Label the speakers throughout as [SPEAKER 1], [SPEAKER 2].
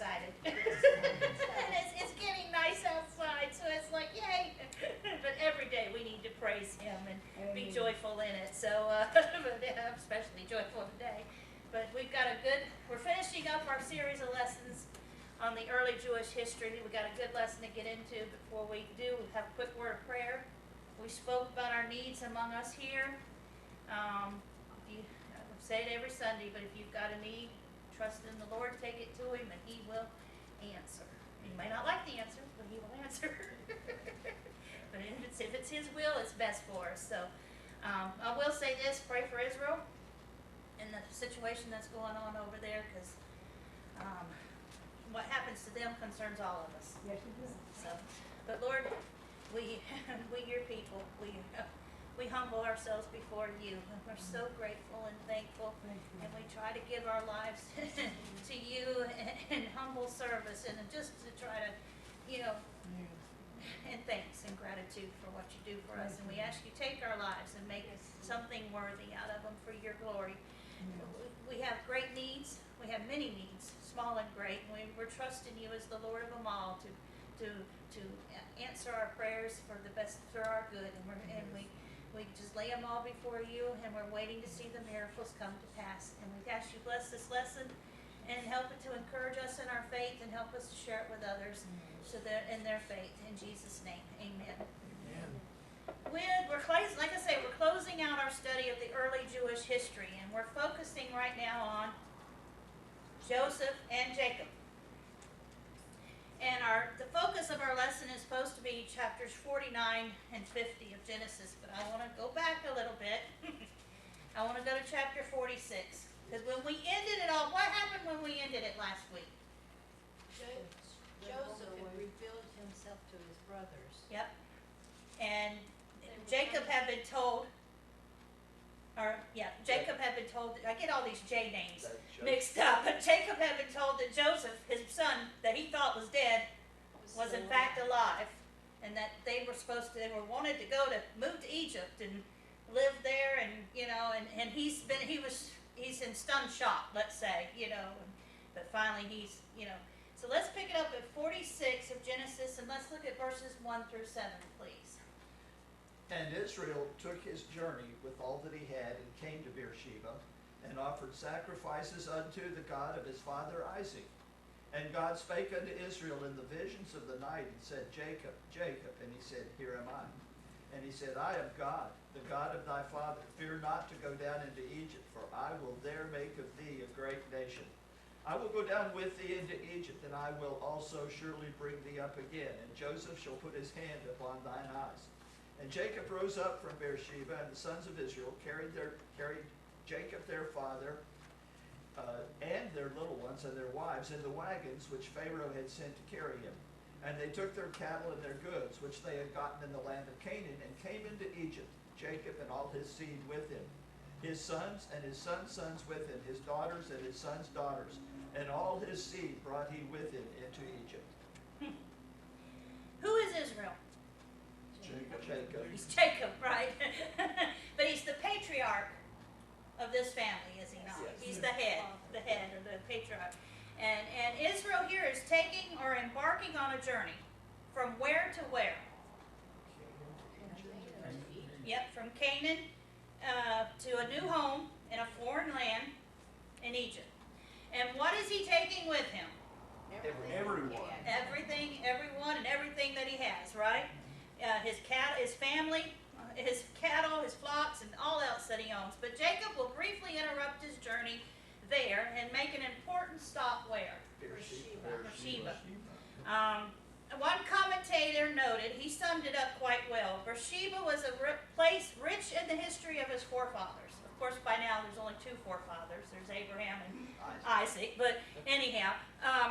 [SPEAKER 1] excited. And it's getting nice outside, so it's like, yay. But every day we need to praise him and be joyful in it. So, but I'm especially joyful today. But we're finishing up our series of lessons on the early Jewish history. We've got a good lesson to get into. Before we do, we have a quick word of prayer. We spoke about our needs among us here. I say it every Sunday, but if you've got a need, trust in the Lord, take it to him, and he will answer. You may not like the answer, but he will answer. But if it's his will, it's best for us. So I will say this, pray for Israel and the situation that's going on over there, because what happens to them concerns all of us.
[SPEAKER 2] Yes, it does.
[SPEAKER 1] So, but Lord, we your people, we humble ourselves before you, and we're so grateful and thankful, and we try to give our lives to you in humble service, and just to try to, and thanks and gratitude for what you do for us. And we ask you take our lives and make something worthy out of them for your glory. We have great needs. We have many needs, small and great. And we're trusting you as the Lord of them all to answer our prayers for the best, for our good. And we just lay them all before you, and we're waiting to see the miracles come to pass. And we ask you bless this lesson and help it to encourage us in our faith, and help us to share it with others so that in their faith. In Jesus' name, amen. We're closing out our study of the early Jewish history, and we're focusing right now on Joseph and Jacob. And the focus of our lesson is supposed to be chapters 49 and 50 of Genesis, but I want to go back a little bit. I want to go to chapter 46, because when we ended it all, what happened when we ended it last week?
[SPEAKER 3] Joseph had revealed himself to his brothers.
[SPEAKER 1] Yep. And Jacob had been told, Jacob had been told, I get all these J names mixed up, but Jacob had been told that Joseph, his son, that he thought was dead, was in fact alive, and that they were wanted to move to Egypt and live there, and he's in stunned shock, let's say, but finally so let's pick it up at 46 of Genesis, and let's look at verses 1 through 7, please.
[SPEAKER 4] And Israel took his journey with all that he had, and came to Beersheba, and offered sacrifices unto the God of his father Isaac. And God spake unto Israel in the visions of the night, and said, Jacob, Jacob. And he said, Here am I. And he said, I am God, the God of thy father. Fear not to go down into Egypt, for I will there make of thee a great nation. I will go down with thee into Egypt, and I will also surely bring thee up again. And Joseph shall put his hand upon thine eyes. And Jacob rose up from Beersheba, and the sons of Israel carried Jacob their father, and their little ones and their wives in the wagons which Pharaoh had sent to carry him. And they took their cattle and their goods, which they had gotten in the land of Canaan, and came into Egypt, Jacob and all his seed with him, his sons and his sons' sons with him, his daughters and his sons' daughters, and all his seed brought he with him into Egypt.
[SPEAKER 1] Who is Israel?
[SPEAKER 4] Jacob.
[SPEAKER 1] He's Jacob, right? But he's the patriarch of this family, is he not?
[SPEAKER 4] Yes.
[SPEAKER 1] He's the head of the patriarch. And Israel here is taking or embarking on a journey. From where to where? Yep, from Canaan to a new home in a foreign land in Egypt. And what is he taking with him?
[SPEAKER 4] Everyone.
[SPEAKER 1] Everything, everyone, and everything that he has, right? His family, his cattle, his flocks, and all else that he owns. But Jacob will briefly interrupt his journey there and make an important stop where? Beersheba. One commentator noted, he summed it up quite well. Beersheba was a place rich in the history of his forefathers. Of course, by now there's only two forefathers. There's Abraham and Isaac. But anyhow,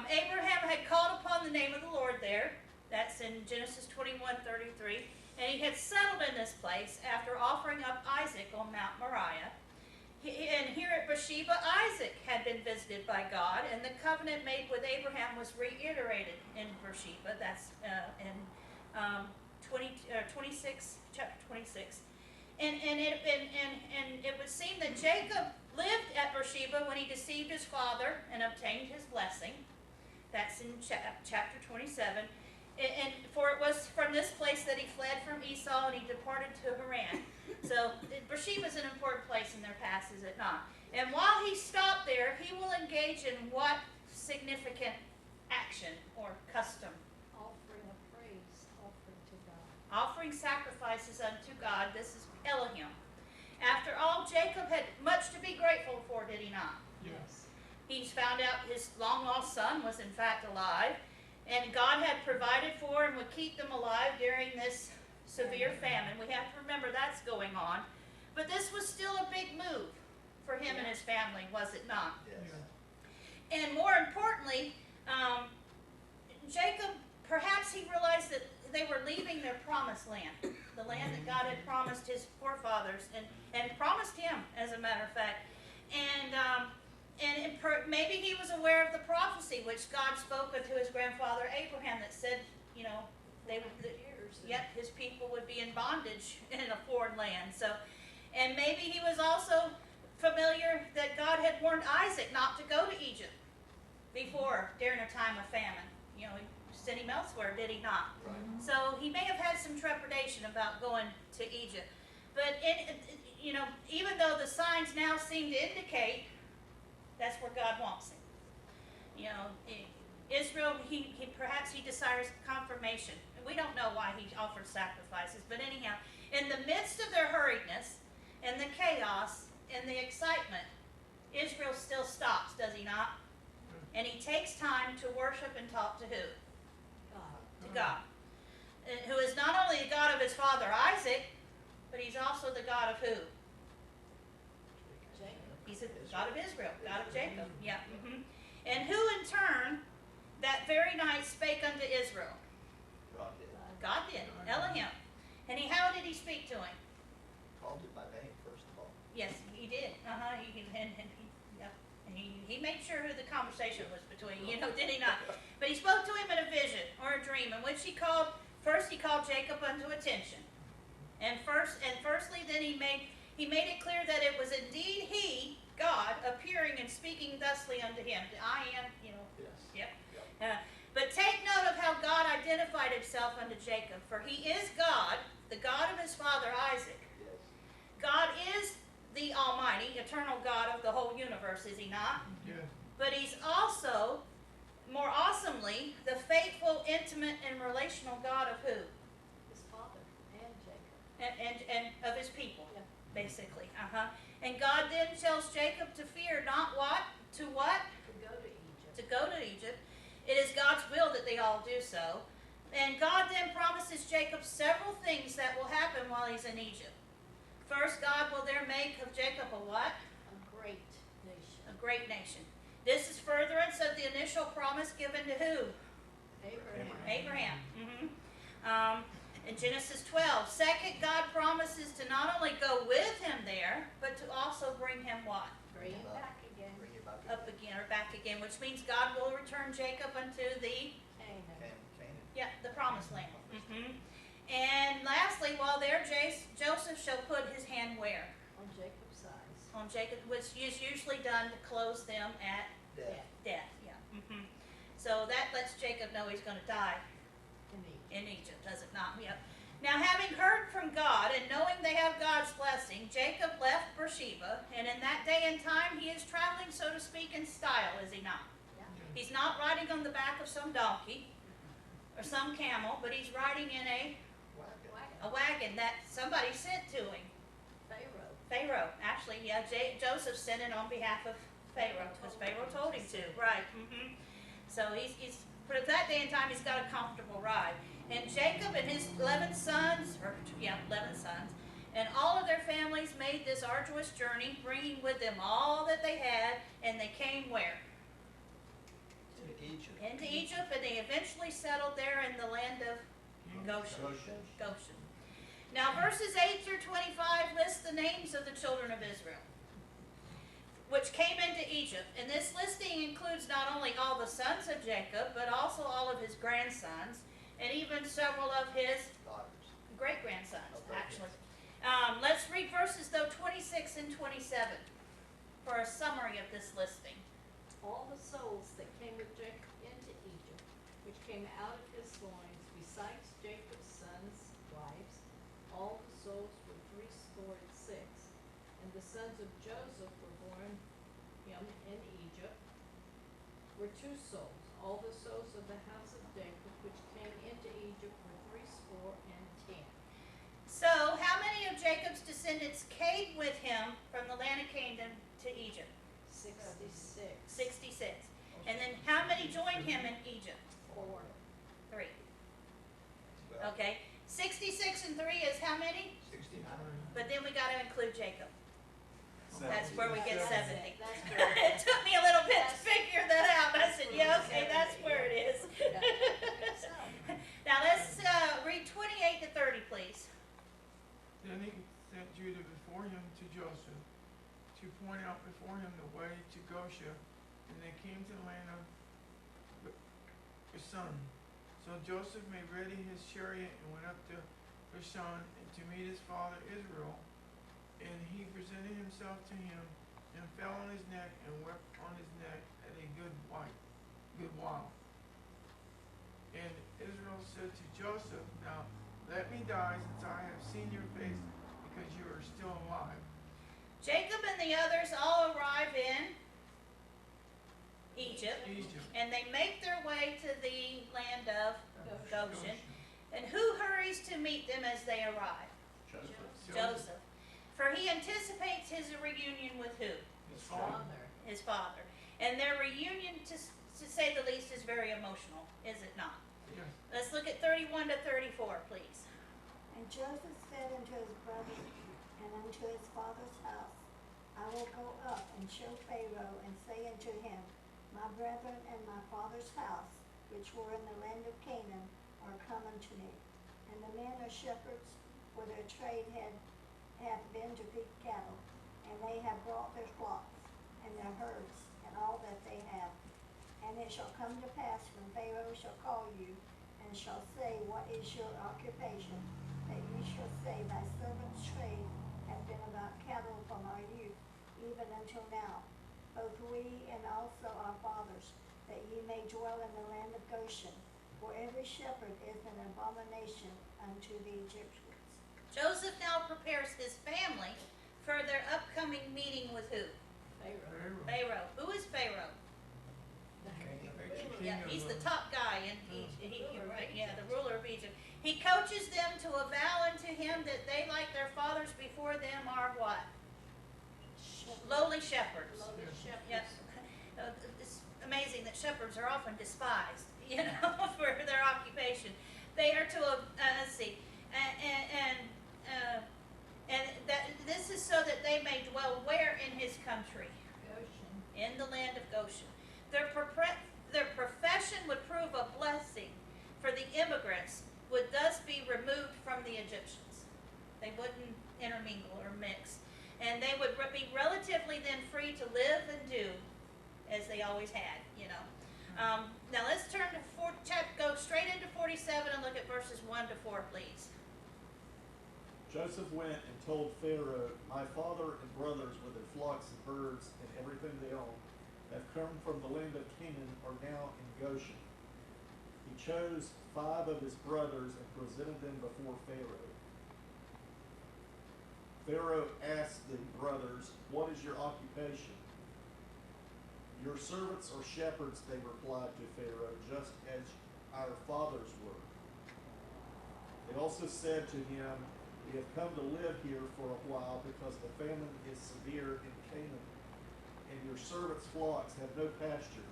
[SPEAKER 1] Abraham had called upon the name of the Lord there. That's in Genesis 21:33. And he had settled in this place after offering up Isaac on Mount Moriah. And here at Beersheba, Isaac had been visited by God, and the covenant made with Abraham was reiterated in Beersheba. That's in 26, chapter 26. And it would seem that Jacob lived at Beersheba when he deceived his father and obtained his blessing. That's in chapter 27. And for it was from this place that he fled from Esau and he departed to Haran. So Beersheba is an important place in their past, is it not? And while he stopped there, he will engage in what significant action or custom?
[SPEAKER 3] Offering a praise, offering to God.
[SPEAKER 1] Offering sacrifices unto God. This is Elohim. After all, Jacob had much to be grateful for, did he not?
[SPEAKER 3] Yes.
[SPEAKER 1] He's found out his long-lost son was in fact alive, and God had provided for and would keep them alive during this severe famine. We have to remember that's going on. But this was still a big move for him and his family, was it not?
[SPEAKER 4] Yes.
[SPEAKER 1] And more importantly, Jacob, perhaps he realized that they were leaving their promised land, the land that God had promised his forefathers and promised him, as a matter of fact. And maybe he was aware of the prophecy which God spoke unto his grandfather Abraham that said, you know, they would, yet his people would be in bondage in a foreign land. So, and maybe he was also familiar that God had warned Isaac not to go to Egypt before, during a time of famine. You know, he sent him elsewhere, did he not?
[SPEAKER 4] Right.
[SPEAKER 1] So he may have had some trepidation about going to Egypt. But, you know, even though the signs now seem to indicate that's where God wants him. You know, Israel, perhaps he desires confirmation. And we don't know why he offered sacrifices. But anyhow, in the midst of their hurriedness and the chaos and the excitement, Israel still stops, does he not? And he takes time to worship and talk to who?
[SPEAKER 3] God.
[SPEAKER 1] To God. Who is not only the God of his father Isaac, but he's also the God of who?
[SPEAKER 3] Jacob.
[SPEAKER 1] He's the God of Israel, God of Jacob. Yeah. And who in turn, that very night spake unto Israel?
[SPEAKER 4] God did.
[SPEAKER 1] God did. Elohim. And how did he speak to him?
[SPEAKER 4] Called it by name, first of all.
[SPEAKER 1] Yes, he did. He made sure who the conversation was between, you know, did he not? But he spoke to him in a vision or a dream, in which he called Jacob unto attention. And firstly then he made it clear that it was indeed he, God, appearing and speaking thusly unto him. I am, you know.
[SPEAKER 4] Yes.
[SPEAKER 1] Yep. But take note of how God identified himself unto Jacob, for he is God, the God of his father Isaac.
[SPEAKER 4] Yes.
[SPEAKER 1] God is the Almighty, eternal God of the whole universe, is he not?
[SPEAKER 2] Yeah.
[SPEAKER 1] But he's also, more awesomely, the faithful, intimate, and relational God of who?
[SPEAKER 3] His father and Jacob.
[SPEAKER 1] And of his people,
[SPEAKER 3] Yeah.
[SPEAKER 1] basically. And God then tells Jacob to fear not what? To what?
[SPEAKER 3] To go to Egypt.
[SPEAKER 1] To go to Egypt. It is God's will that they all do so. And God then promises Jacob several things that will happen while he's in Egypt. First, God will there make of Jacob a what?
[SPEAKER 3] A great nation.
[SPEAKER 1] A great nation. This is furtherance of the initial promise given to who?
[SPEAKER 3] Abraham.
[SPEAKER 1] In Genesis 12. Second, God promises to not only go with him there, but to also bring him what?
[SPEAKER 3] Bring him back again.
[SPEAKER 4] Bring you back
[SPEAKER 1] Up again or back again, which means God will return Jacob unto the,
[SPEAKER 3] Canaan.
[SPEAKER 1] the promised land. And lastly, while there, Joseph shall put his hand where?
[SPEAKER 3] On Jacob's eyes.
[SPEAKER 1] On Jacob, which is usually done to close them at
[SPEAKER 4] death.
[SPEAKER 1] death. Yeah. So that lets Jacob know he's going to die
[SPEAKER 3] In Egypt.
[SPEAKER 1] in Egypt, does it not? Yep. Now, having heard from God and knowing they have God's blessing, Jacob left Beersheba, and in that day and time he is traveling, so to speak, in style, is he not?
[SPEAKER 3] Yeah.
[SPEAKER 1] He's not riding on the back of some donkey or some camel, but he's riding in a
[SPEAKER 3] Wagon.
[SPEAKER 1] wagon that somebody sent to him. Pharaoh. Actually, yeah, Joseph sent it on behalf of Pharaoh, because Pharaoh told him to. Right. So he's for that day and time, he's got a comfortable ride. And Jacob and his 11 sons, and all of their families made this arduous journey, bringing with them all that they had, and they came where?
[SPEAKER 4] To Egypt.
[SPEAKER 1] Into Egypt, and they eventually settled there in the land of Goshen. Goshen. Now, verses 8 through 25 list the names of the children of Israel, which came into Egypt. And this listing includes not only all the sons of Jacob, but also all of his grandsons, and even several of his
[SPEAKER 4] Daughters.
[SPEAKER 1] great-grandsons,
[SPEAKER 4] Okay.
[SPEAKER 1] actually. Let's read verses, though, 26 and 27 for a summary of this listing.
[SPEAKER 3] All the souls that came with Jacob into which came out of his loins, besides Jacob's sons' wives, all the souls were 66. And the sons of Joseph were born him in Egypt were 2 souls. All the souls of the house of Jacob which came into Egypt were 70.
[SPEAKER 1] So, how many of Jacob's descendants came with him from the land of Canaan to Egypt?
[SPEAKER 3] 66.
[SPEAKER 1] 66. And then how many joined him in Egypt?
[SPEAKER 3] 4.
[SPEAKER 1] 3.
[SPEAKER 4] Well,
[SPEAKER 1] Okay. 66 and 3 is how many?
[SPEAKER 4] 69.
[SPEAKER 1] But then we got to include Jacob. That's where we get
[SPEAKER 3] That's
[SPEAKER 1] 70.
[SPEAKER 3] That's
[SPEAKER 1] It
[SPEAKER 3] correct.
[SPEAKER 1] took me a little bit to figure that out. I said, yeah, okay, that's where it is. Now let's read 28 to 30, please.
[SPEAKER 2] Then he sent Judah before him to Joseph, to point out before him the way to Goshen, and they came to the land of Bashan. So Joseph made ready his chariot and went up to Bashan and to meet his father Israel. And he presented himself to him, and fell on his neck, and wept on his neck at a good while. And Israel said to Joseph, Now let me die, since I have seen your face, because you are still alive.
[SPEAKER 1] Jacob and the others all arrive in Egypt, and they make their way to the land of Goshen. And who hurries to meet them as they arrive? Joseph. For he anticipates his reunion with who?
[SPEAKER 2] His father.
[SPEAKER 1] His father. And their reunion, to say the least, is very emotional, is it not?
[SPEAKER 2] Yes.
[SPEAKER 1] Let's look at 31 to 34, please.
[SPEAKER 5] And Joseph said unto his brothers and unto his father's house, I will go up and show Pharaoh, and say unto him, My brethren and my father's house, which were in the land of Canaan, are come unto me. And the men are shepherds, for their trade hath been to feed cattle, and they have brought their flocks, and their herds, and all that they have. And it shall come to pass, when Pharaoh shall call you, and shall say, What is your occupation? That ye shall say, Thy servant's trade hath been about cattle from our youth, even until now, both we and also our fathers, that ye may dwell in the land of Goshen, for every shepherd is an abomination unto the Egyptians.
[SPEAKER 1] Joseph now prepares his family for their upcoming meeting with who?
[SPEAKER 3] Pharaoh.
[SPEAKER 1] Pharaoh. Who is Pharaoh?
[SPEAKER 2] King
[SPEAKER 1] Yeah,
[SPEAKER 2] of
[SPEAKER 1] he's the
[SPEAKER 2] the-
[SPEAKER 1] top guy in Egypt.
[SPEAKER 3] Ruler of
[SPEAKER 1] Yeah, the
[SPEAKER 3] Egypt.
[SPEAKER 1] ruler of Egypt. He coaches them to avow unto him that they, like their fathers before them, are what? Lowly shepherds.
[SPEAKER 3] Lowly shepherds.
[SPEAKER 1] Yes. It's amazing that shepherds are often despised, you know, for their occupation. They are to, let's see, and that this is so that they may dwell where in his country?
[SPEAKER 3] Goshen.
[SPEAKER 1] In the land of Goshen. Their profession would prove a blessing, for the immigrants would thus be removed from the Egyptians. They wouldn't intermingle or mix. And they would be relatively then free to live and do as they always had, you know. Now let's turn to go straight into 47 and look at verses 1 to 4, please.
[SPEAKER 6] Joseph went and told Pharaoh, My father and brothers with their flocks and herds and everything they own have come from the land of Canaan, are now in Goshen. He chose 5 of his brothers and presented them before Pharaoh. Pharaoh asked the brothers, What is your occupation? Your servants are shepherds, they replied to Pharaoh, just as our fathers were. They also said to him, We have come to live here for a while because the famine is severe in Canaan, and your servants' flocks have no pasture.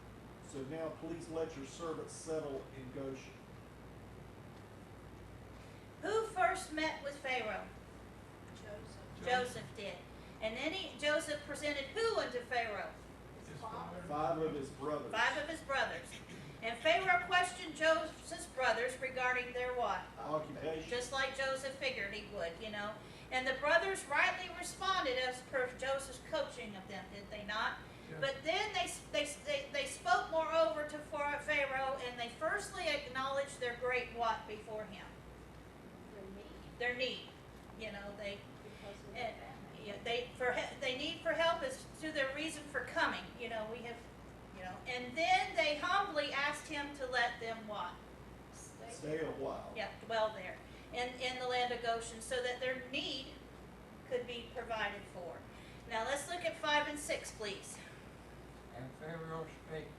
[SPEAKER 6] So now please let your servants settle in Goshen.
[SPEAKER 1] Who first met with Pharaoh?
[SPEAKER 3] Joseph.
[SPEAKER 1] Joseph did. And then Joseph presented who unto Pharaoh?
[SPEAKER 2] His father.
[SPEAKER 6] 5 of his brothers.
[SPEAKER 1] 5 of his brothers. And Pharaoh questioned Joseph's brothers regarding their what?
[SPEAKER 6] Occupation.
[SPEAKER 1] Just like Joseph figured he would, you know. And the brothers rightly responded as per Joseph's coaching of them, did they not?
[SPEAKER 2] Yeah.
[SPEAKER 1] But then they spoke moreover to Pharaoh, and they firstly acknowledged their great what before him? Their need. You know,
[SPEAKER 3] Because of the
[SPEAKER 1] and,
[SPEAKER 3] famine.
[SPEAKER 1] yeah, they need for help as to their reason for coming. You know, we have, you know, And then they humbly asked him to let them what?
[SPEAKER 6] Stay a while.
[SPEAKER 1] Yeah, dwell there in the land of Goshen, so that their need could be provided for. Now let's look at 5 and 6, please.
[SPEAKER 7] And Pharaoh spake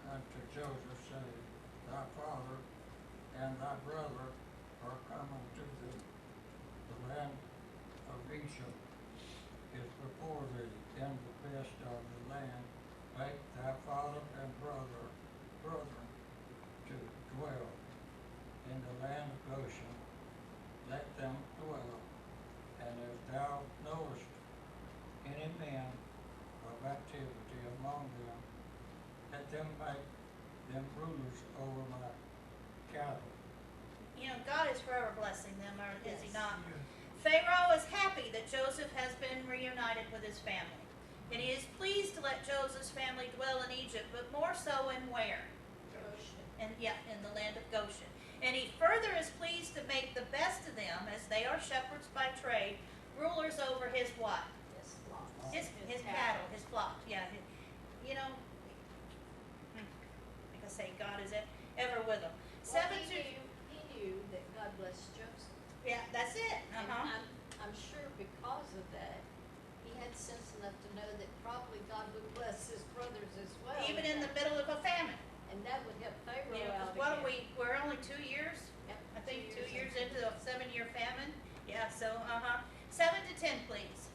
[SPEAKER 7] unto Joseph, saying, Thy father and thy brother are come unto thee. The land of Egypt is before thee. In the best of the land make thy father and brethren to dwell. In the land of Goshen let them dwell. And if thou knowest any man of activity among them, let them make them rulers over my cattle.
[SPEAKER 1] You know, God is forever blessing them, or is he
[SPEAKER 3] Yes.
[SPEAKER 1] not? Pharaoh is happy that Joseph has been reunited with his family. And he is pleased to let Joseph's family dwell in Egypt, but more so in where?
[SPEAKER 3] Goshen.
[SPEAKER 1] And yeah, in the land of Goshen. And he further is pleased to make the best of them, as they are shepherds by trade, rulers over his what?
[SPEAKER 3] His flocks.
[SPEAKER 1] His cattle, his flocks, yeah. You know, like I say, God is ever with them.
[SPEAKER 3] Well,
[SPEAKER 1] 7
[SPEAKER 3] he
[SPEAKER 1] through,
[SPEAKER 3] knew that God blessed Joseph.
[SPEAKER 1] yeah, that's it,
[SPEAKER 3] And
[SPEAKER 1] uh-huh.
[SPEAKER 3] I'm sure because of that, he had sense enough to know that probably God would bless his brothers as well.
[SPEAKER 1] Even in the middle of a famine.
[SPEAKER 3] And that would help Pharaoh
[SPEAKER 1] You know, 'cause
[SPEAKER 3] out
[SPEAKER 1] what are
[SPEAKER 3] again.
[SPEAKER 1] we're only 2 years,
[SPEAKER 3] Yep,
[SPEAKER 1] I think 2 years
[SPEAKER 3] into
[SPEAKER 1] into a 7-year famine. Yeah, so, 7 to 10, please.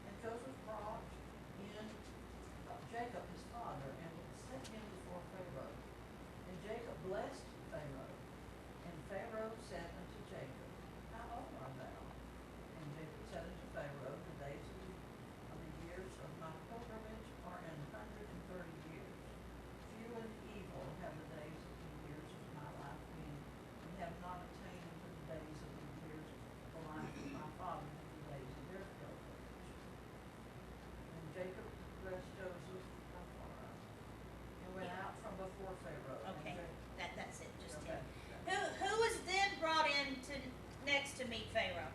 [SPEAKER 8] And Joseph brought in Jacob his father, and set him before Pharaoh. And Jacob blessed Pharaoh. And Pharaoh said unto Jacob, How old art thou? And Jacob said unto Pharaoh, The days of the years of my pilgrimage are 130 years. Few and evil have the days of the years of my life been, and have not attained unto the days of the years of the life of my fathers in the days of their pilgrimage. And Jacob blessed Joseph afar, and went out from before Pharaoh. And
[SPEAKER 1] Okay, that's it, just 10.
[SPEAKER 8] Okay.
[SPEAKER 1] Who was then brought in to next to meet Pharaoh?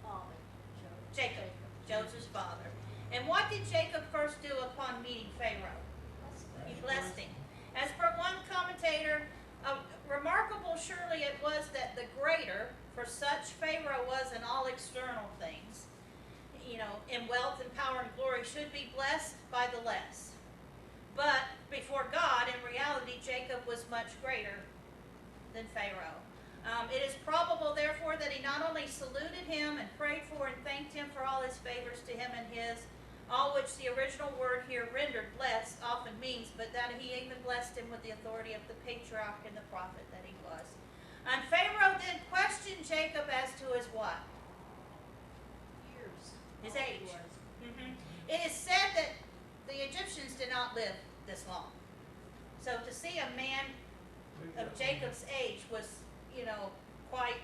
[SPEAKER 3] Father,
[SPEAKER 1] Jacob, Joseph's father. And what did Jacob first do upon meeting Pharaoh? He blessed him. As per one commentator, remarkable surely it was that the greater, for such Pharaoh was in all external things, you know, in wealth and power and glory, should be blessed by the less. But before God, in reality, Jacob was much greater than Pharaoh. It is probable, therefore, that he not only saluted him and prayed for and thanked him for all his favors to him and his, all which the original word here rendered blessed often means, but that he even blessed him with the authority of the patriarch and the prophet that he was. And Pharaoh then questioned Jacob as to his what?
[SPEAKER 3] years.
[SPEAKER 1] His
[SPEAKER 3] all he
[SPEAKER 1] age.
[SPEAKER 3] was.
[SPEAKER 1] It is said that the Egyptians did not live this long. So to see a man of Jacob's age was, you know, quite,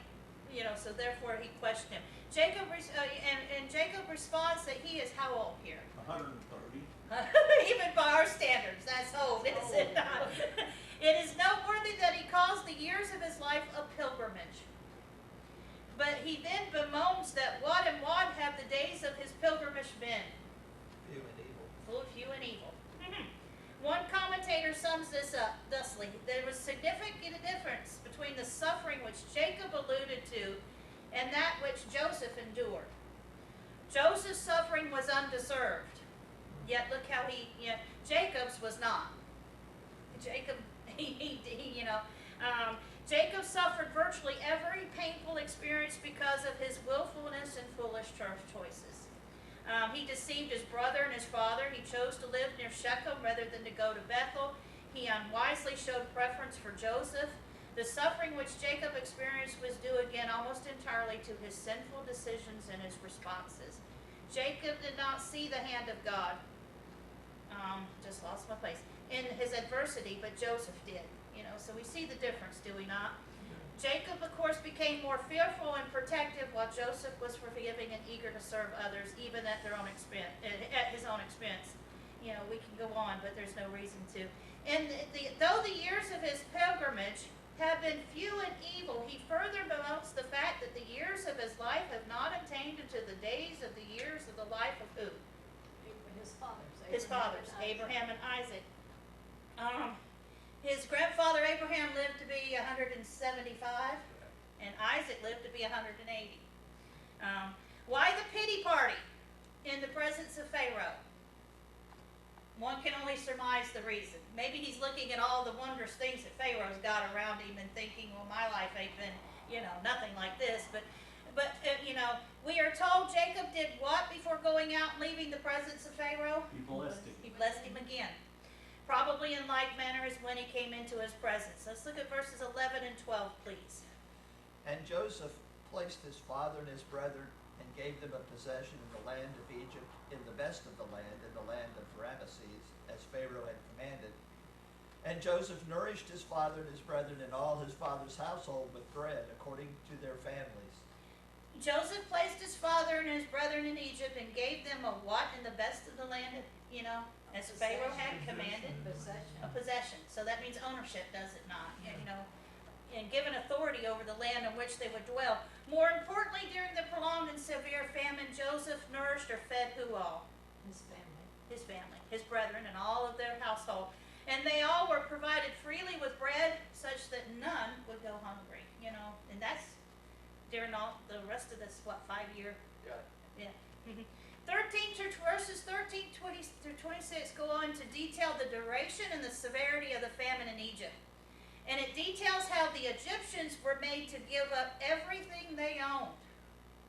[SPEAKER 1] you know, so therefore he questioned him. And Jacob responds that he is how old here?
[SPEAKER 6] 130.
[SPEAKER 1] Even by our standards, that's old, is it not? It is noteworthy that he calls the years of his life a pilgrimage. But he then bemoans that what and what have the days of his pilgrimage been?
[SPEAKER 4] Few and evil.
[SPEAKER 1] Full of few and evil. One commentator sums this up thusly: there was significant difference between the suffering which Jacob alluded to and that which Joseph endured. Joseph's suffering was undeserved, yet look how Jacob's was not. Jacob, Jacob suffered virtually every painful experience because of his willfulness and foolish choices. He deceived his brother and his father. He chose to live near Shechem rather than to go to Bethel. He unwisely showed preference for Joseph. The suffering which Jacob experienced was due again almost entirely to his sinful decisions and his responses. Jacob did not see the hand of God. Just lost my place. In his adversity, but Joseph did. So we see the difference, do we not? Jacob, of course, became more fearful and protective, while Joseph was forgiving and eager to serve others, even at their own expense, at his own expense. We can go on, but there's no reason to. And though the years of his pilgrimage have been few and evil, he further bemoans the fact that the years of his life have not attained into the days of the years of the life of who?
[SPEAKER 3] His fathers.
[SPEAKER 1] His fathers,
[SPEAKER 3] and Isaac.
[SPEAKER 1] Abraham and Isaac. His grandfather Abraham lived to be 175, and Isaac lived to be 180. Why the pity party in the presence of Pharaoh? One can only surmise the reason. Maybe he's looking at all the wondrous things that Pharaoh's got around him and thinking, well, my life ain't been, nothing like this. But we are told Jacob did what before going out and leaving the presence of Pharaoh?
[SPEAKER 6] He blessed him.
[SPEAKER 1] He blessed him again. Probably in like manner as when he came into his presence. Let's look at verses 11 and 12, please.
[SPEAKER 4] And Joseph placed his father and his brethren and gave them a possession in the land of Egypt, in the best of the land, in the land of Ramesses, as Pharaoh had commanded. And Joseph nourished his father and his brethren and all his father's household with bread, according to their families.
[SPEAKER 1] Joseph placed his father and his brethren in Egypt and gave them a what in the best of the land, as Pharaoh had commanded?
[SPEAKER 3] Possession.
[SPEAKER 1] A possession. So that means ownership, does it not? And given authority over the land in which they would dwell. More importantly, during the prolonged and severe famine, Joseph nourished or fed who all?
[SPEAKER 3] His family.
[SPEAKER 1] His family, his brethren, and all of their household. And they all were provided freely with bread, such that none would go hungry, and that's during all the rest of this, 5-year? Yeah. 13 20 through 26 go on to detail the duration and the severity of the famine in Egypt. And it details how the Egyptians were made to give up everything they owned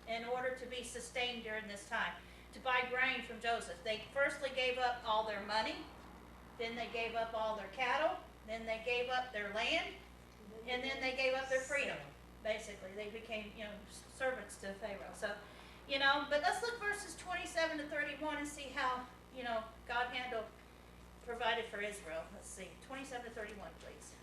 [SPEAKER 1] in order to be sustained during this time, to buy grain from Joseph. They firstly gave up all their money, then they gave up all their cattle, then they gave up their land, and then they gave up their freedom. Basically, they became, servants to Pharaoh. So, but let's look verses 27 to 31 and see how, God provided for Israel. Let's see, 27 to 31, please.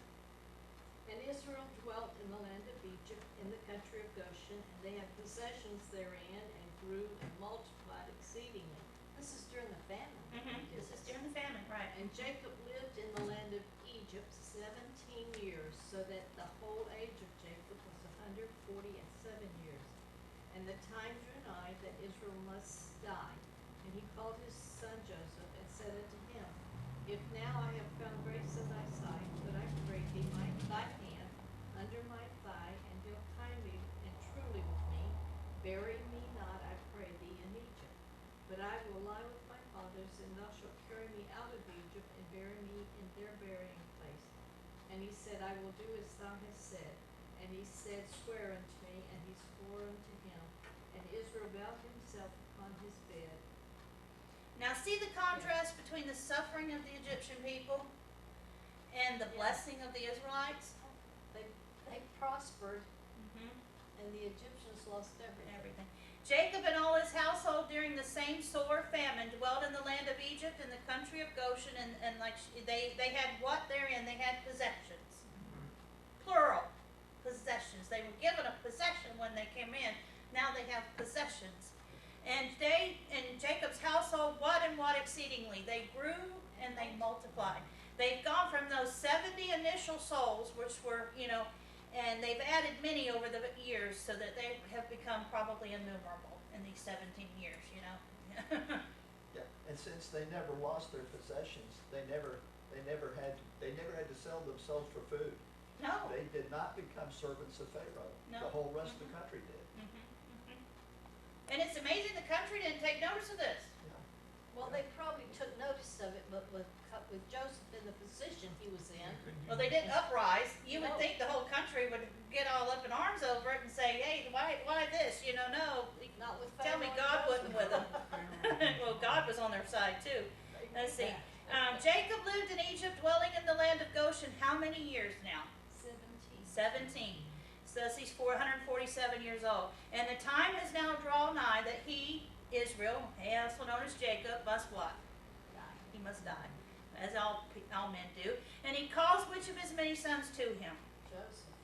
[SPEAKER 3] And Israel dwelt in the land of Egypt, in the country of Goshen, and they had possessions therein, and grew and multiplied exceedingly. This is during the famine.
[SPEAKER 1] This is during the famine, right?
[SPEAKER 3] And Jacob lived in the land of Egypt 17 years, so that the whole age of Jacob was 147 years. And the time drew nigh that Israel must die. And he called his son Joseph, and said unto him, If now I have found grace in thy sight, that I pray thee thy hand under my thigh, and deal kindly and truly with me, bury me not, I pray thee, in Egypt. But I will lie with my fathers, and thou shalt carry me out of Egypt, and bury me in their burying place. And he said, I will do as thou hast said. And he said, Swear unto me. And he swore unto him. And Israel bowed himself upon his bed.
[SPEAKER 1] Now see the contrast between the suffering of the Egyptian people and the blessing of the Israelites?
[SPEAKER 3] They prospered, and the Egyptians lost everything.
[SPEAKER 1] Everything. Jacob and all his household during the same sore famine dwelt in the land of Egypt in the country of Goshen, and they had what therein? They had possessions. Plural. Possessions. They were given a possession when they came in. Now they have possessions. And they, in Jacob's household, what and what exceedingly? They grew and they multiplied. They've gone from those 70 initial souls, which were, and they've added many over the years, so that they have become probably innumerable in these 17 years,
[SPEAKER 4] Yeah, and since they never lost their possessions, they never had to sell themselves for food.
[SPEAKER 1] No.
[SPEAKER 4] They did not become servants of Pharaoh.
[SPEAKER 1] No.
[SPEAKER 4] The whole rest of the country did.
[SPEAKER 1] And it's amazing the country didn't take notice of this.
[SPEAKER 4] Yeah.
[SPEAKER 3] Well, they probably took notice of it, but with Joseph in the position he was in,
[SPEAKER 1] Well, they didn't uprise. You would think the whole country would get all up in arms over it and say, hey, why this? No.
[SPEAKER 3] not with
[SPEAKER 1] Tell me
[SPEAKER 3] Pharaoh and
[SPEAKER 1] God
[SPEAKER 3] Joseph.
[SPEAKER 1] wasn't with them. Well, God was on their side too. Let's see. Jacob lived in Egypt, dwelling in the land of Goshen. How many years now? 17. So he's 447 years old. And the time has now drawn nigh that he, Israel, also known as Jacob, must what?
[SPEAKER 3] Die.
[SPEAKER 1] He must die, as all men do. And he calls which of his many sons to him?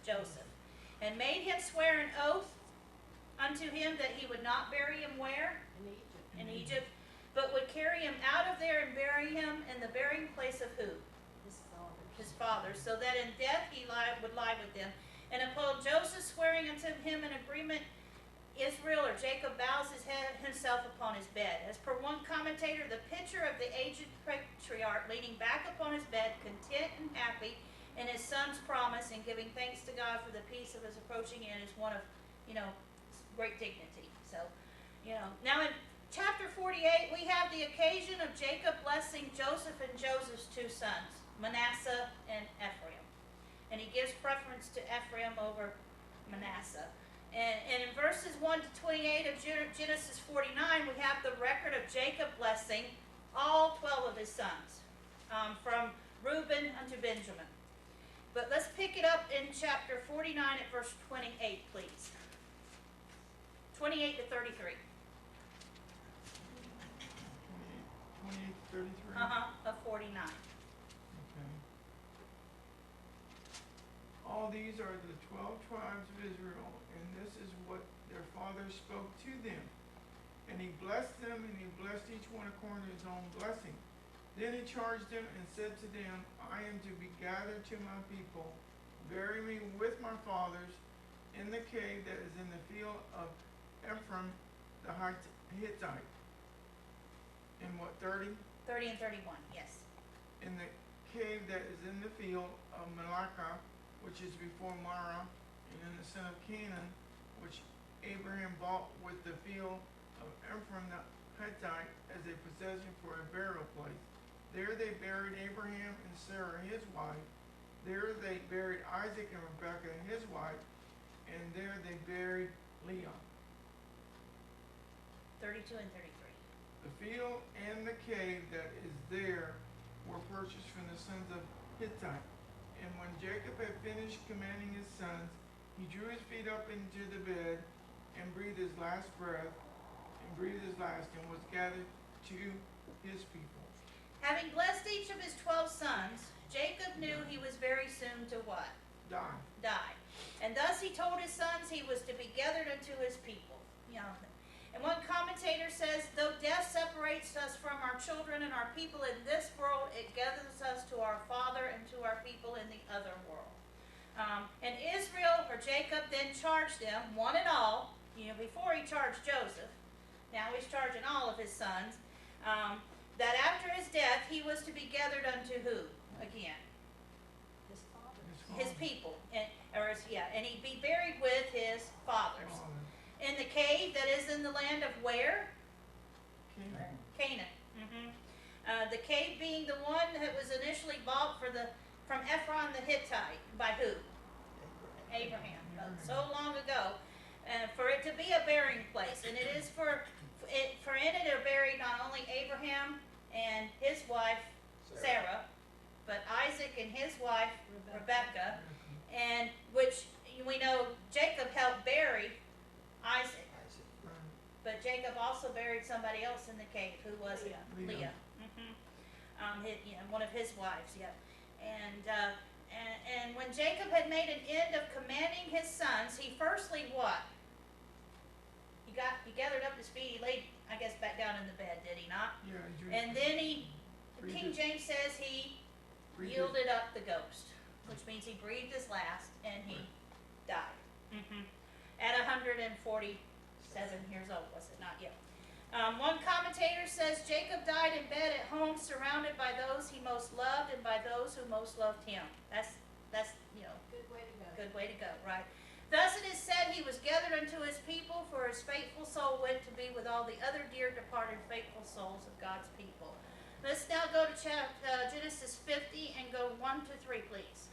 [SPEAKER 1] Joseph. And made him swear an oath unto him that he would not bury him where?
[SPEAKER 3] In Egypt.
[SPEAKER 1] In Egypt, but would carry him out of there and bury him in the burying place of who? His father, so that in death he would lie with them. And upon Joseph swearing unto him an agreement Israel or Jacob bows himself upon his bed. As per one commentator, the picture of the aged patriarch leaning back upon his bed, content and happy in his son's promise and giving thanks to God for the peace of his approaching end is one of, great dignity. So, now in chapter 48, we have the occasion of Jacob blessing Joseph and Joseph's two sons, Manasseh and Ephraim. And he gives preference to Ephraim over Manasseh. And in verses 1 to 28 of Genesis 49, we have the record of Jacob blessing all 12 of his sons, from Reuben unto Benjamin. But let's pick it up in chapter 49 at verse 28, please. 28 to 33.
[SPEAKER 2] 28 to 33?
[SPEAKER 1] Of 49.
[SPEAKER 2] Okay. All these are the 12 tribes of Israel, and this is what their father spoke to them. And he blessed them, and he blessed each one according to his own blessing. Then he charged them and said to them, I am to be gathered to my people. Bury me with my fathers in the cave that is in the field of Ephraim the Hittite. In what, 30?
[SPEAKER 1] 30 and 31, yes.
[SPEAKER 2] In the cave that is in the field of Malacca, which is before Marah, and in the son of Canaan, which Abraham bought with the field of Ephraim the Hittite as a possession for a burial place. There they buried Abraham and Sarah his wife. There they buried Isaac and Rebekah his wife. And there they buried Leah.
[SPEAKER 1] 32 and 33.
[SPEAKER 2] The field and the cave that is there were purchased from the sons of Hittite. And when Jacob had finished commanding his sons, he drew his feet up into the bed and breathed his last breath, and was gathered to his people.
[SPEAKER 1] Having blessed each of his 12 sons, Jacob knew he was very soon to what? Die. And thus he told his sons he was to be gathered unto his people. And one commentator says, though death separates us from our children and our people in this world, it gathers us to our Father and to our people in the other world. And Israel, or Jacob, then charged them, one and all, before he charged Joseph, now he's charging all of his sons, that after his death he was to be gathered unto who? Again,
[SPEAKER 3] His father.
[SPEAKER 1] his people, and he'd be buried with his fathers. In the cave that is in the land of where? Canaan. The cave being the one that was initially bought from Ephron the Hittite. By who? Abraham. So long ago. For it to be a burying place. And it is for in it are buried not only Abraham and his wife Sarah, but Isaac and his wife Rebekah, and which we know Jacob helped bury Isaac. But Jacob also buried somebody else in the cave. Who was it? Leah. One of his wives. Yeah. And when Jacob had made an end of commanding his sons, he firstly what? He gathered up his feet. He laid, I guess, back down in the bed. Did he not?
[SPEAKER 2] Yeah.
[SPEAKER 1] And then King James says he yielded up the ghost, which means he breathed his last and he died. At 147 years old, was it not? Yet. One commentator says Jacob died in bed at home, surrounded by those he most loved and by those who most loved him. That's
[SPEAKER 3] Good way to go.
[SPEAKER 1] good way to go, right? Thus it is said he was gathered unto his people, for his faithful soul went to be with all the other dear departed faithful souls of God's people. Let's now go to Genesis 50 and go 1 to 3, please.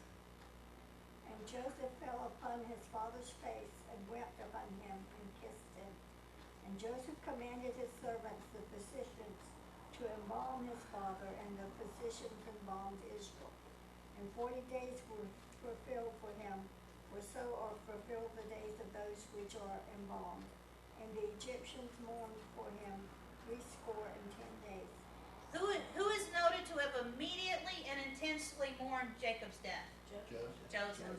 [SPEAKER 5] And Joseph fell upon his father's face and wept upon him and kissed him. And Joseph commanded his servants, the physicians, to embalm his father, and the physicians embalmed Israel. And 40 days were fulfilled for him, for so are fulfilled the days of those which are embalmed. And the Egyptians mourned for him 80 days.
[SPEAKER 1] Who is noted to have immediately and intensely mourned Jacob's death? Joseph.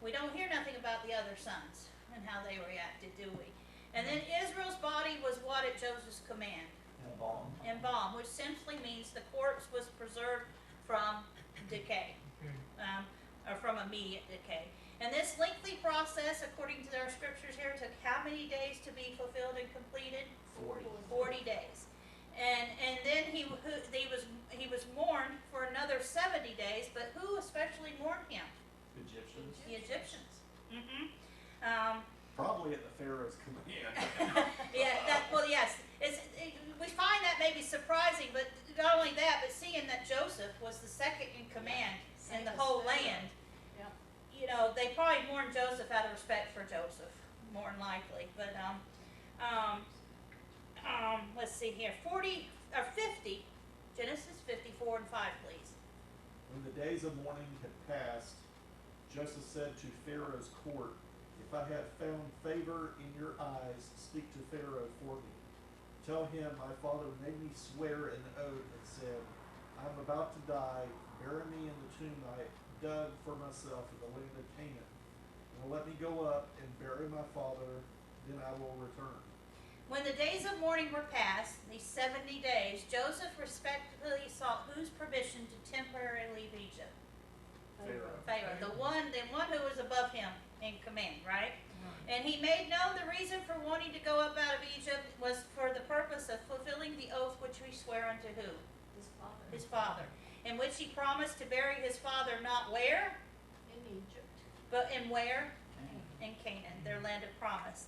[SPEAKER 1] We don't hear nothing about the other sons and how they reacted, do we? And then Israel's body was what at Joseph's command? Embalmed, which simply means the corpse was preserved from decay, or from immediate decay. And this lengthy process, according to their scriptures here, took how many days to be fulfilled and completed? 40 days. And then he was mourned for another 70 days, but who especially mourned him?
[SPEAKER 6] Egyptians,
[SPEAKER 1] The Egyptians.
[SPEAKER 6] probably at the Pharaoh's command.
[SPEAKER 1] Yes. We find that maybe surprising, but not only that, but seeing that Joseph was the second in command in the whole land,
[SPEAKER 3] Yeah.
[SPEAKER 1] you know, they probably mourned Joseph out of respect for Joseph, more than likely. But let's see here, 40 or 50, Genesis 54 and 5, please.
[SPEAKER 6] When the days of mourning had passed, Joseph said to Pharaoh's court, "If I have found favor in your eyes, speak to Pharaoh for me. Tell him my father made me swear an oath and said, I am about to die. Bury me in the tomb I dug for myself in the land of Canaan. Now let me go up and bury my father, then I will return."
[SPEAKER 1] When the days of mourning were past, these 70 days, Joseph respectfully sought whose permission to temporarily leave Egypt? Pharaoh, the one who was above him in command, right? And he made known the reason for wanting to go up out of Egypt was for the purpose of fulfilling the oath which he swore unto who? His father. In which he promised to bury his father not where?
[SPEAKER 3] In Egypt.
[SPEAKER 1] But in where? In Canaan, their land of promise.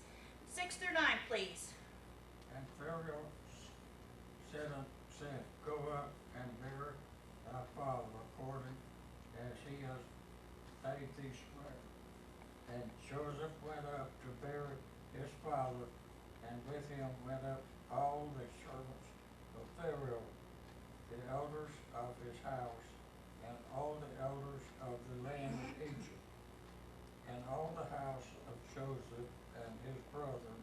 [SPEAKER 1] 6 through 9, please.
[SPEAKER 7] And Pharaoh said, Go up and bury thy father according as he has paid thee swear. And Joseph went up to bury his father, and with him went up all the servants of Pharaoh, the elders of his house, and all the elders of the land of Egypt, and all the house of Joseph and his brethren,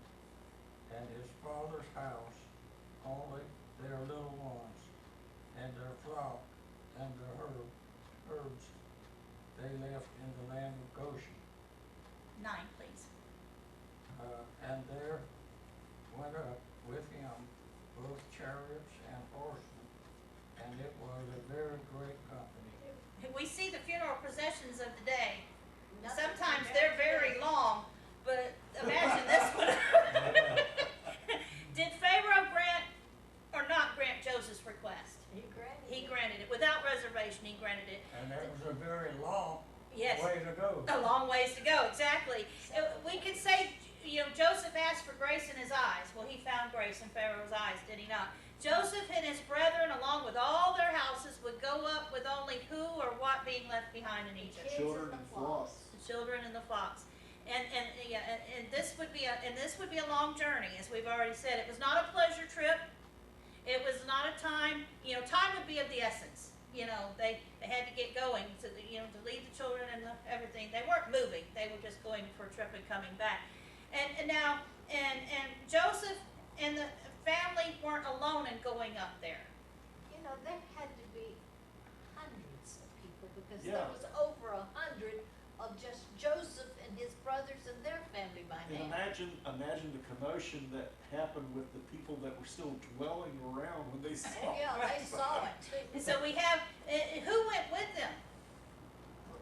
[SPEAKER 7] and his father's house, only their little ones, and their flock, and their herds, they left in the land of Goshen.
[SPEAKER 1] 9, please.
[SPEAKER 7] And there went up with him both chariots and horsemen, and it was a very great company.
[SPEAKER 1] We see the funeral processions of the day.
[SPEAKER 3] Nothing
[SPEAKER 1] Sometimes
[SPEAKER 3] compared
[SPEAKER 1] they're
[SPEAKER 3] to
[SPEAKER 1] very
[SPEAKER 3] this.
[SPEAKER 1] long, but imagine this one. Did Pharaoh grant or not grant Joseph's request? He granted it. Without reservation, he granted it.
[SPEAKER 7] And that was a very long
[SPEAKER 1] Yes.
[SPEAKER 7] way to go.
[SPEAKER 1] A long ways to go, exactly. We could say, Joseph asked for grace in his eyes. Well, he found grace in Pharaoh's eyes, did he not? Joseph and his brethren, along with all their houses, would go up with only who or what being left behind in Egypt?
[SPEAKER 6] Children and flocks.
[SPEAKER 1] The children and the flocks. And this would be a long journey, as we've already said. It was not a pleasure trip. It was not a time. Time would be of the essence. They had to get going to leave the children and everything. They weren't moving. They were just going for a trip and coming back. And now Joseph and the family weren't alone in going up there.
[SPEAKER 3] There had to be hundreds of people because
[SPEAKER 6] Yeah.
[SPEAKER 3] there was over 100 of just Joseph and his brothers and their family by
[SPEAKER 6] And
[SPEAKER 3] now.
[SPEAKER 6] imagine the commotion that happened with the people that were still dwelling around when they saw
[SPEAKER 3] Yeah, they saw it too.
[SPEAKER 1] And so we have who went with them?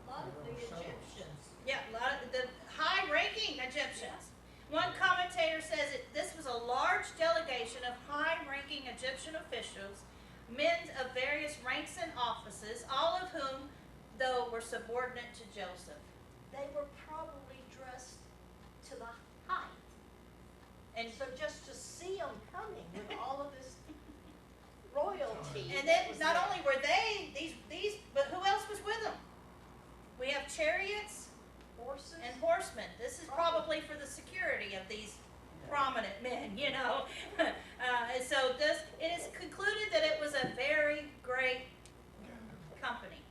[SPEAKER 3] A lot of the Egyptians.
[SPEAKER 1] Yeah, a lot of the high-ranking Egyptians. One commentator says this was a large delegation of high-ranking Egyptian officials, men of various ranks and offices, all of whom, though, were subordinate to Joseph.
[SPEAKER 3] They were probably dressed to the height.
[SPEAKER 1] And
[SPEAKER 3] So just to see them coming with all of this royalty.
[SPEAKER 1] And
[SPEAKER 3] that
[SPEAKER 1] then
[SPEAKER 3] was
[SPEAKER 1] not
[SPEAKER 3] there.
[SPEAKER 1] only were they these, but who else was with them? We have chariots
[SPEAKER 3] Horses.
[SPEAKER 1] and horsemen. This is probably for the security of these prominent men, so it is concluded that it was a very great company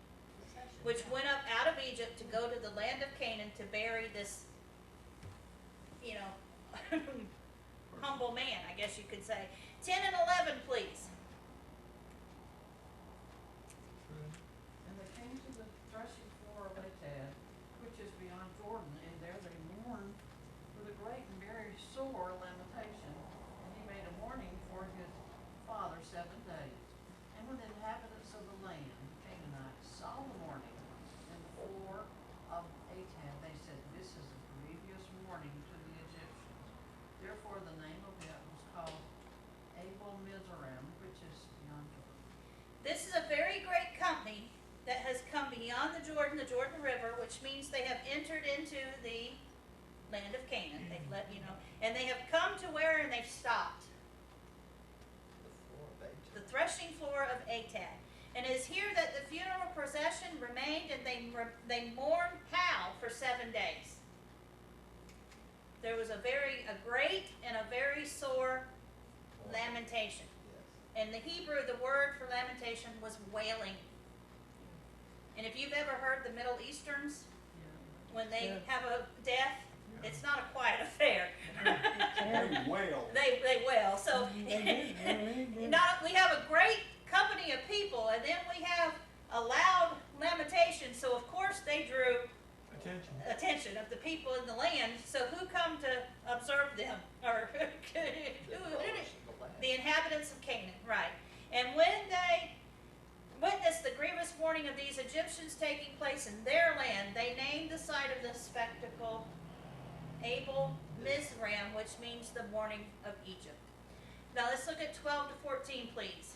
[SPEAKER 1] which went up out of Egypt to go to the land of Canaan to bury this, humble man, I guess you could say. 10 and 11, please.
[SPEAKER 8] And they came to the threshing floor of Atad, which is beyond Jordan, and there they mourned with a great and very sore lamentation. And he made a mourning for his father 7 days. And when the inhabitants of the land, Canaanites, saw the mourning and the floor of Atad, they said, this is a grievous warning to the Egyptians. Therefore the name of it was called Abel Mizraim, which is beyond Jordan.
[SPEAKER 1] This is a very great company that has come beyond the Jordan River, which means they have entered into the land of Canaan. They've let you know, and they have come to where and they've stopped.
[SPEAKER 4] The floor of Egypt.
[SPEAKER 1] The threshing floor of Atad. And it is here that the funeral procession remained, and they mourned Pal for 7 days. There was a great and a very sore lamentation.
[SPEAKER 4] Yes.
[SPEAKER 1] In the Hebrew, the word for lamentation was wailing. And if you've ever heard the Middle Easterns,
[SPEAKER 8] Yeah.
[SPEAKER 1] when they
[SPEAKER 7] Yeah.
[SPEAKER 1] have a death, it's not a quiet affair.
[SPEAKER 6] Very well.
[SPEAKER 1] They wail. So we have a great company of people, and then we have a loud lamentation. So of course they drew attention of the people in the land. So who come to observe them? Or
[SPEAKER 4] The dwellers of the land.
[SPEAKER 1] the inhabitants of Canaan, right? And when they witnessed the grievous mourning of these Egyptians taking place in their land, they named the site of this spectacle Abel Mizraim, which means the mourning of Egypt. Now let's look at 12 to 14, please.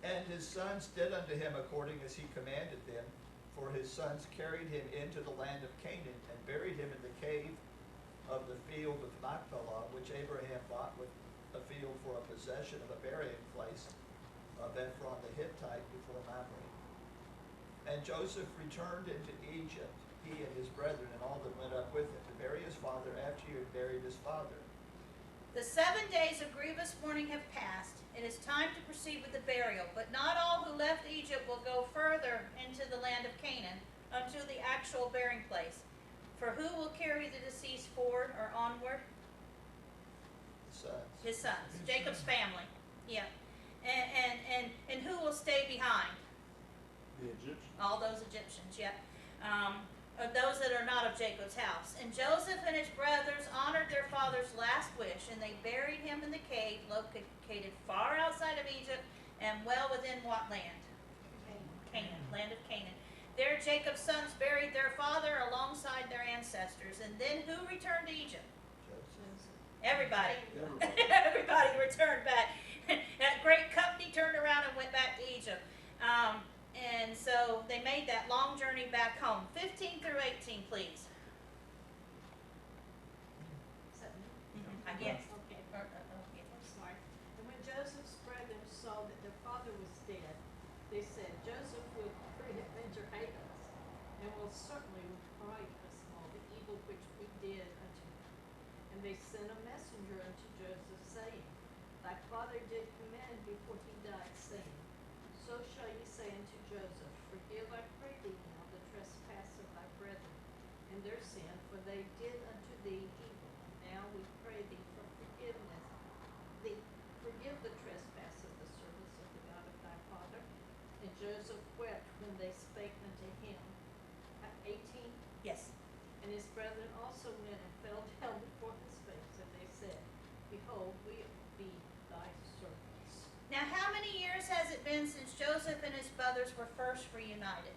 [SPEAKER 4] And his sons did unto him according as he commanded them, for his sons carried him into the land of Canaan, and buried him in the cave of the field of Machpelah, which Abraham bought with a field for a possession of a burying place of Ephron the Hittite before Mamre. And Joseph returned into Egypt, he and his brethren, and all that went up with him, to bury his father after he had buried his father.
[SPEAKER 1] The 7 days of grievous mourning have passed. It is time to proceed with the burial, but not all who left Egypt will go further into the land of Canaan unto the actual burying place. For who will carry the deceased forward or onward?
[SPEAKER 4] The sons.
[SPEAKER 1] His sons, Jacob's family. Yeah. And who will stay behind?
[SPEAKER 6] The Egyptians.
[SPEAKER 1] All those Egyptians, yep. Of those that are not of Jacob's house. And Joseph and his brothers honored their father's last wish, and they buried him in the cave located far outside of Egypt and well within what land? Canaan, land of Canaan. There Jacob's sons buried their father alongside their ancestors. And then who returned to Egypt?
[SPEAKER 4] Joseph.
[SPEAKER 1] Everybody.
[SPEAKER 6] Everybody.
[SPEAKER 1] Everybody returned back. That great company turned around and went back to Egypt. And so they made that long journey back home. 15 through 18, please.
[SPEAKER 3] Is that me?
[SPEAKER 1] I guess.
[SPEAKER 3] Okay.
[SPEAKER 1] Yeah.
[SPEAKER 3] I'm sorry. And when Joseph's brethren saw that their father was dead, they said, Joseph will avenge our hate us, and will certainly requite us all the evil which we did unto him. And they sent a messenger unto Joseph, saying, Thy father did command before he died, saying, So shall ye say unto Joseph, Forgive, I pray thee now, the trespass of thy brethren, and their sin, for they did unto thee evil. And now we pray thee for forgiveness. Forgive the trespass of the servants of the God of thy father. And Joseph wept when they spake unto him. 18.
[SPEAKER 1] Yes.
[SPEAKER 3] And his brethren also went and fell down before his face, and they said, Behold, we be thy servants.
[SPEAKER 1] Now, how many years has it been since Joseph and his brothers were first reunited?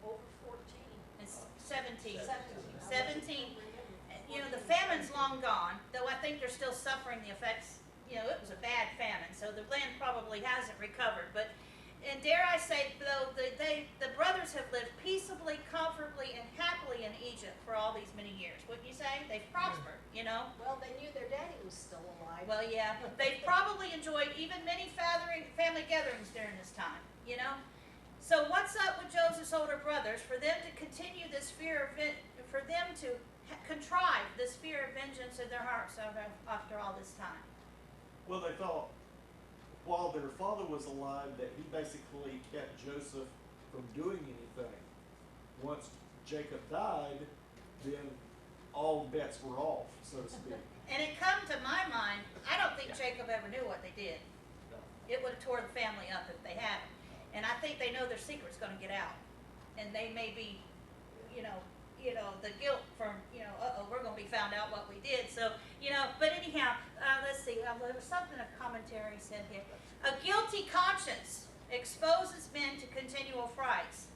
[SPEAKER 3] Over 14.
[SPEAKER 1] It's 17.
[SPEAKER 3] 17.
[SPEAKER 1] You know, the famine's long gone, though I think they're still suffering the effects. You know, it was a bad famine, so the land probably hasn't recovered. But, and dare I say, though, the brothers have lived peaceably, comfortably, and happily in Egypt for all these many years. Wouldn't you say? They've prospered, you know?
[SPEAKER 3] Well, they knew their daddy was still alive.
[SPEAKER 1] Well, yeah, they've probably enjoyed even many family gatherings during this time, you know? So what's up with Joseph's older brothers for them to continue this fear of for them to contrive this fear of vengeance in their hearts after all this time?
[SPEAKER 6] Well, they thought while their father was alive that he basically kept Joseph from doing anything. Once Jacob died, then all bets were off, so to speak.
[SPEAKER 1] And it come to my mind, I don't think Jacob ever knew what they did.
[SPEAKER 4] No.
[SPEAKER 1] It would have tore the family up if they had. And I think they know their secret's going to get out. And they may be, you know, the guilt from, we're going to be found out what we did. So, but anyhow, let's see. There was something a commentary said here. A guilty conscience exposes men to continual frights.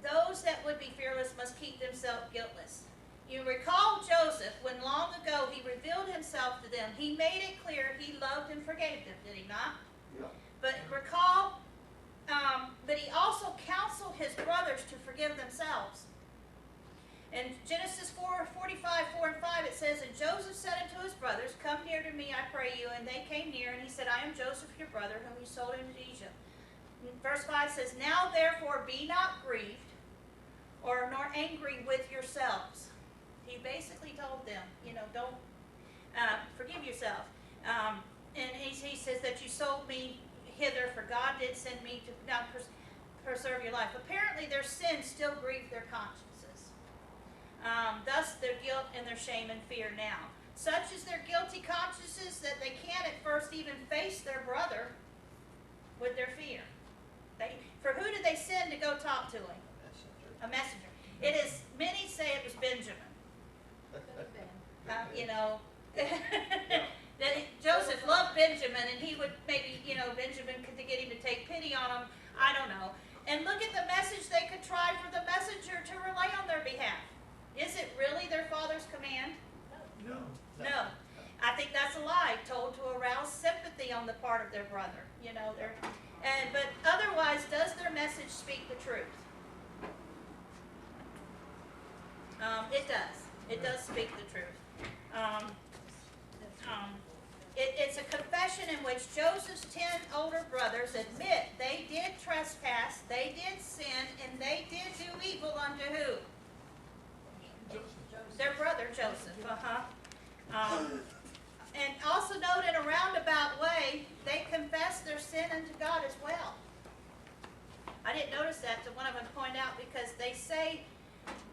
[SPEAKER 1] Those that would be fearless must keep themselves guiltless. You recall Joseph, when long ago he revealed himself to them. He made it clear he loved and forgave them, did he not?
[SPEAKER 6] Yeah.
[SPEAKER 1] But recall, but he also counseled his brothers to forgive themselves. In Genesis 4:45, 4 and 5, it says, And Joseph said unto his brothers, Come near to me, I pray you. And they came near, and he said, I am Joseph your brother, whom you sold into Egypt. And verse 5 says, Now therefore be not grieved, or nor angry with yourselves. He basically told them, don't forgive yourself. And he says that you sold me hither, for God did send me to now preserve your life. Apparently their sins still grieve their consciences. Thus their guilt and their shame and fear now. Such is their guilty consciences that they can't at first even face their brother with their fear. For who did they send to go talk to him? A messenger. It is, many say it was Benjamin. That Joseph loved Benjamin, and he would maybe, Benjamin could get him to take pity on him. I don't know. And look at the message they could try for the messenger to relay on their behalf. Is it really their father's command?
[SPEAKER 2] No.
[SPEAKER 1] No. I think that's a lie told to arouse sympathy on the part of their brother. But otherwise, does their message speak the truth? It does. It does speak the truth. It's a confession in which Joseph's 10 older brothers admit they did trespass, they did sin, and they did do evil unto who? Their brother Joseph. And also note in a roundabout way, they confessed their sin unto God as well. I didn't notice that till one of them pointed out, because they say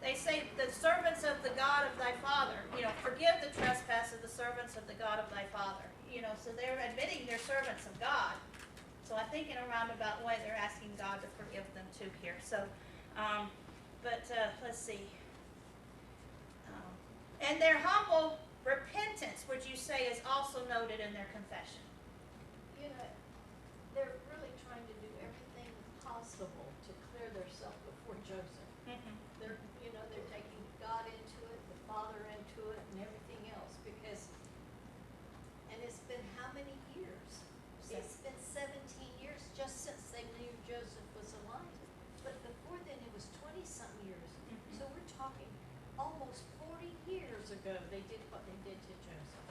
[SPEAKER 1] the servants of the God of thy father, forgive the trespass of the servants of the God of thy father. So they're admitting they're servants of God. So I think in a roundabout way they're asking God to forgive them too here. So, let's see. And their humble repentance, would you say, is also noted in their confession?
[SPEAKER 3] They're really trying to do everything possible to clear themselves before Joseph.
[SPEAKER 1] Mm-hmm.
[SPEAKER 3] They're taking God into it, the Father into it, and everything else, and it's been how many years? It's been 17 years just since they knew Joseph was alive. But before then, it was 20-something years.
[SPEAKER 1] Mhm.
[SPEAKER 3] So we're talking almost 40 years ago they did what they did to Joseph.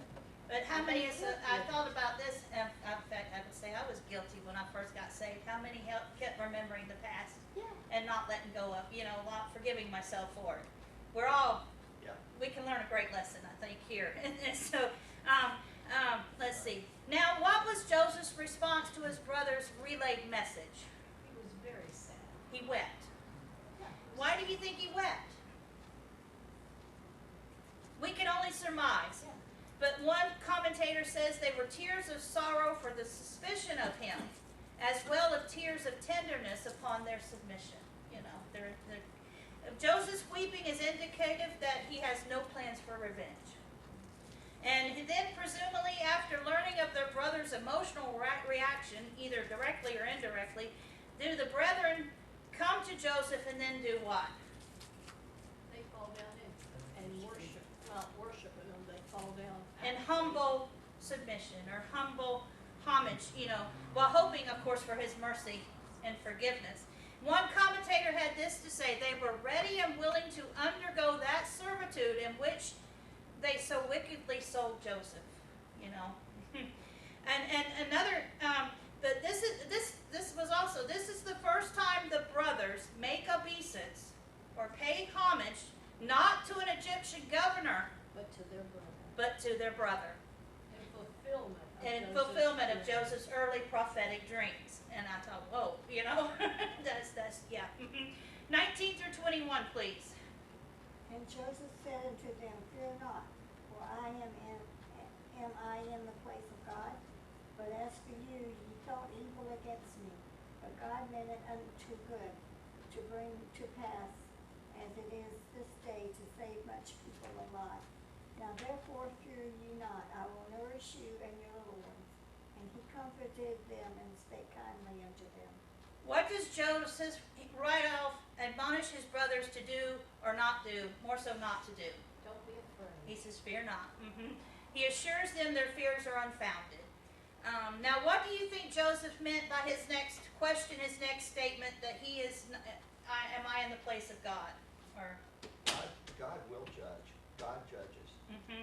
[SPEAKER 1] But how many I thought about this, in fact, I would say I was guilty when I first got saved. How many kept remembering the past
[SPEAKER 3] Yeah.
[SPEAKER 1] and not letting go of, not forgiving myself for it? We can learn a great lesson, I think, here. And so, let's see. Now, what was Joseph's response to his brother's relayed message?
[SPEAKER 3] He was very sad.
[SPEAKER 1] He wept.
[SPEAKER 3] Yeah.
[SPEAKER 1] Why do you think he wept? We can only surmise.
[SPEAKER 3] Yeah.
[SPEAKER 1] But one commentator says they were tears of sorrow for the suspicion of him, as well as tears of tenderness upon their submission. Joseph's weeping is indicative that he has no plans for revenge. And then, presumably, after learning of their brother's emotional reaction, either directly or indirectly, do the brethren come to Joseph and then do what?
[SPEAKER 3] They fall down and worship, not worshiping them, they fall down.
[SPEAKER 1] In humble submission or humble homage, while hoping, of course, for his mercy and forgiveness. One commentator had this to say: they were ready and willing to undergo that servitude in which they so wickedly sold Joseph. And another, but this is the first time the brothers make obeisance or pay homage not to an Egyptian governor,
[SPEAKER 3] But to their brother.
[SPEAKER 1] but to their brother, in
[SPEAKER 3] In
[SPEAKER 1] fulfillment of Joseph's early prophetic dreams. And I thought, whoa, that's yeah. 19 through 21, please.
[SPEAKER 5] And Joseph said unto them, Fear not, for am I in the place of God? But as for you, ye thought evil against me, but God meant it unto good, to bring to pass, as it is this day, to save much people alive. Now therefore fear ye not, I will nourish you and your little ones. And he comforted them and spake kindly unto them.
[SPEAKER 1] What does Joseph right off admonish his brothers to do or not do, more so not to do? He says, fear not. He assures them their fears are unfounded. Now, what do you think Joseph meant by his next question, his next statement, that he is, am I in the place of God? Or,
[SPEAKER 4] God will judge. God judges.
[SPEAKER 3] And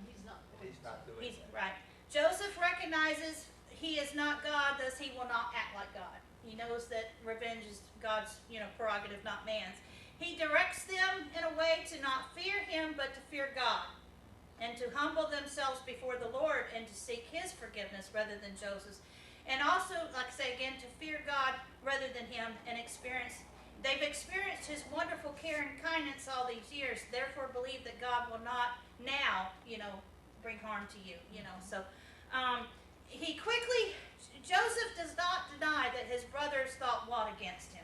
[SPEAKER 3] he's not
[SPEAKER 4] And
[SPEAKER 3] going
[SPEAKER 4] he's
[SPEAKER 3] to.
[SPEAKER 4] not doing
[SPEAKER 1] he's,
[SPEAKER 4] that.
[SPEAKER 1] right. Joseph recognizes he is not God, thus he will not act like God. He knows that revenge is God's, prerogative, not man's. He directs them in a way to not fear him, but to fear God, and to humble themselves before the Lord and to seek his forgiveness rather than Joseph's. And also, like I say again, to fear God rather than him, and they've experienced his wonderful care and kindness all these years, therefore believe that God will not now, bring harm to you, So, Joseph does not deny that his brothers thought what against him?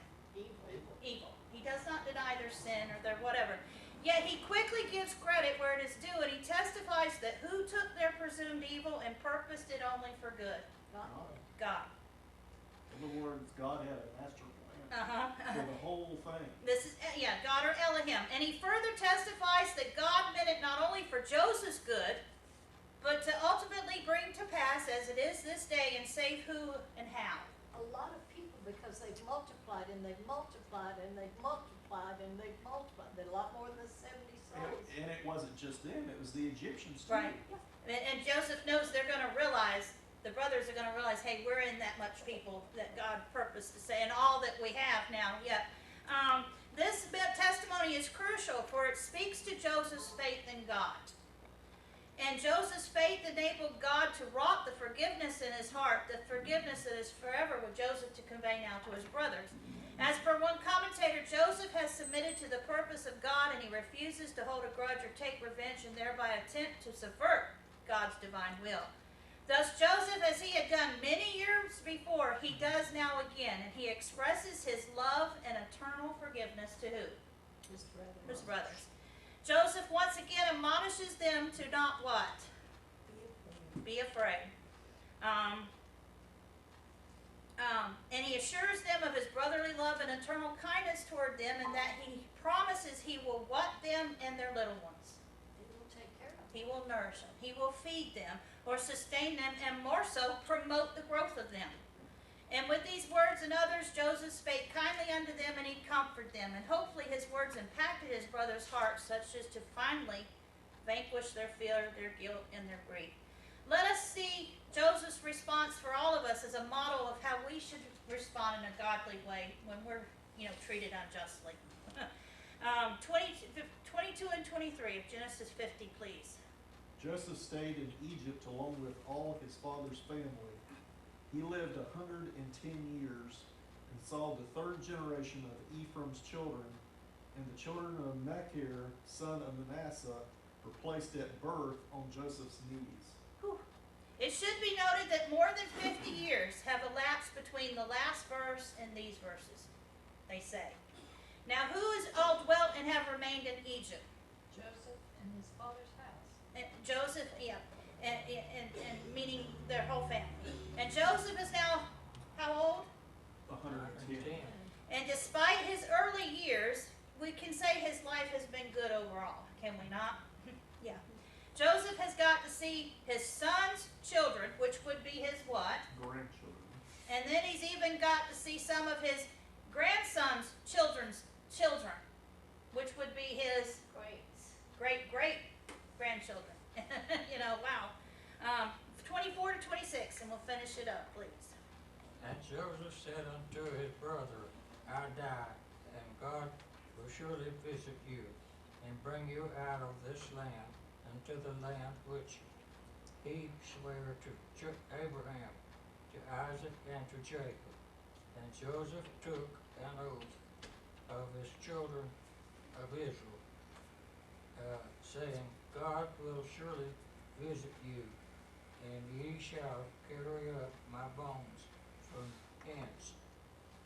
[SPEAKER 1] Evil. He does not deny their sin or their whatever. Yet he quickly gives credit where it is due, and he testifies that who took their presumed evil and purposed it only for good? God.
[SPEAKER 6] In other words, God had a master plan
[SPEAKER 1] Uh-huh.
[SPEAKER 6] for the whole thing.
[SPEAKER 1] This is, God or Elohim. And he further testifies that God meant it not only for Joseph's good, but to ultimately bring to pass as it is this day, and save who and how.
[SPEAKER 3] A lot of people, because they've multiplied and they've multiplied and they've multiplied and they've multiplied. They're a lot more than 70 souls.
[SPEAKER 6] And it wasn't just them, it was the Egyptians too.
[SPEAKER 1] Right. And Joseph knows they're going to realize, the brothers are going to realize, hey, we're in that much people that God purposed to say, and all that we have now. This testimony is crucial, for it speaks to Joseph's faith in God. And Joseph's faith enabled God to wrought the forgiveness in his heart, the forgiveness that is forever with Joseph to convey now to his brothers. As per one commentator, Joseph has submitted to the purpose of God, and he refuses to hold a grudge or take revenge and thereby attempt to subvert God's divine will. Thus Joseph, as he had done many years before, he does now again, and he expresses his love and eternal forgiveness to who?
[SPEAKER 3] His brother.
[SPEAKER 1] His brothers. Joseph once again admonishes them to not what? Be afraid. And he assures them of his brotherly love and eternal kindness toward them, and that he promises he will what them and their little ones.
[SPEAKER 3] He will take care of them.
[SPEAKER 1] He will nourish them. He will feed them or sustain them, and more so, promote the growth of them. And with these words and others, Joseph spake kindly unto them, and he comforted them. And hopefully his words impacted his brothers' hearts, such as to finally vanquish their fear, their guilt, and their grief. Let us see Joseph's response for all of us as a model of how we should respond in a godly way when we're, treated unjustly. 22 and 23 of Genesis 50, please.
[SPEAKER 6] Joseph stayed in Egypt along with all his father's family. He lived 110 years and saw the third generation of Ephraim's children, and the children of Machir, son of Manasseh, were placed at birth on Joseph's knees.
[SPEAKER 1] Whew. It should be noted that more than 50 years have elapsed between the last verse and these verses, they say. Now, who is all dwelt and have remained in Egypt?
[SPEAKER 3] Joseph and his father's house.
[SPEAKER 1] And Joseph, and meaning their whole family. And Joseph is now how old?
[SPEAKER 6] 110.
[SPEAKER 1] And despite his early years, we can say his life has been good overall, can we not? Yeah. Joseph has got to see his son's children, which would be his what?
[SPEAKER 6] Grandchildren.
[SPEAKER 1] And then he's even got to see some of his grandson's children's children, which would be his great-great-grandchildren. Wow. 24 to 26, and we'll finish it up, please.
[SPEAKER 7] And Joseph said unto his brother, I die, and God will surely visit you, and bring you out of this land unto the land which he sware to Abraham, to Isaac, and to Jacob. And Joseph took an oath of his children of Israel, saying, God will surely visit you, and ye shall carry up my bones from hence.